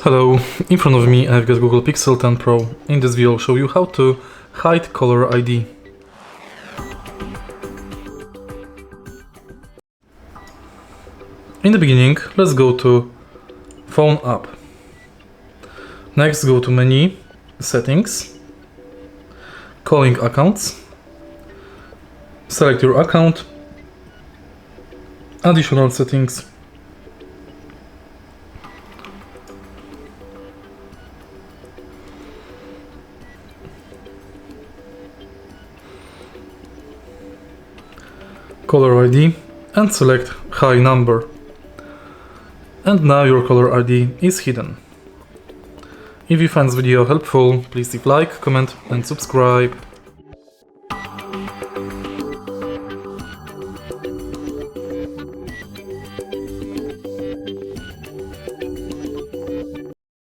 Hello, in front of me I've got Google Pixel 10 Pro. In this video I'll show you how to hide caller ID. In the beginning, let's go to Phone app. Next go to menu, Settings, Calling accounts, select your account, Additional settings, caller ID, and select High Number. And now your caller ID is hidden. If you find this video helpful, please leave like, comment and subscribe.